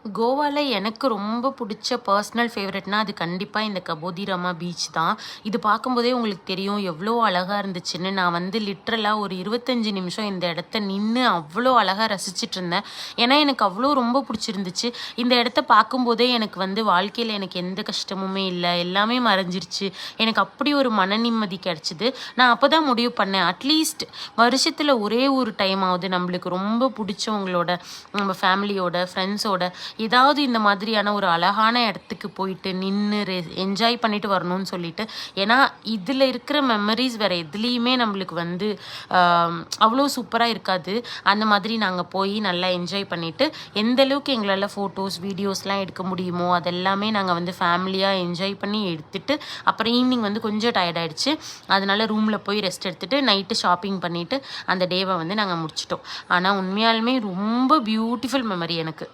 கோவால எனக்கு ரொம்ப பிடிச்ச பர்சனல் ஃபேவரெட்னா அது கண்டிப்பாக இந்த கபோதிராமா பீச் தான். இது பார்க்கும்போதே உங்களுக்கு தெரியும் எவ்வளோ அழகாக இருந்துச்சுன்னு. நான் வந்து லிட்ரலாக ஒரு 25 நிமிஷம் இந்த இடத்த நின்று அவ்வளோ அழகாக ரசிச்சுட்டு இருந்தேன். ஏன்னா எனக்கு அவ்வளோ ரொம்ப பிடிச்சிருந்துச்சு. இந்த இடத்த பார்க்கும்போதே எனக்கு வந்து வாழ்க்கையில் எனக்கு எந்த கஷ்டமுமே இல்லை, எல்லாமே மறைஞ்சிருச்சு. எனக்கு அப்படி ஒரு மன நிம்மதி கிடச்சிது. நான் அப்போ தான் முடிவு பண்ணேன், அட்லீஸ்ட் வருஷத்தில் ஒரே ஒரு டைம் ஆகுது நம்மளுக்கு ரொம்ப பிடிச்சவங்களோட, நம்ம ஃபேமிலியோட, ஃப்ரெண்ட்ஸோட ஏதாவது இந்த மாதிரியான ஒரு அழகான இடத்துக்கு போயிட்டு நின்று என்ஜாய் பண்ணிட்டு வரணும்னு சொல்லிட்டு. ஏன்னா இதில் இருக்கிற மெமரிஸ் வேறு எதுலேயுமே நம்மளுக்கு வந்து அவ்வளோ சூப்பராக இருக்காது. அந்த மாதிரி நாங்கள் போய் நல்லா என்ஜாய் பண்ணிவிட்டு எந்த அளவுக்கு எங்களால் ஃபோட்டோஸ் வீடியோஸ்லாம் எடுக்க முடியுமோ அதெல்லாமே நாங்கள் வந்து ஃபேமிலியாக என்ஜாய் பண்ணி எடுத்துகிட்டு அப்புறம் ஈவினிங் வந்து கொஞ்சம் டயர்டாயிடுச்சு. அதனால ரூமில் போய் ரெஸ்ட் எடுத்துகிட்டு நைட்டு ஷாப்பிங் பண்ணிவிட்டு அந்த டேவை வந்து நாங்கள் முடிச்சிட்டோம். ஆனால் உண்மையாலுமே ரொம்ப பியூட்டிஃபுல் மெமரி எனக்கு.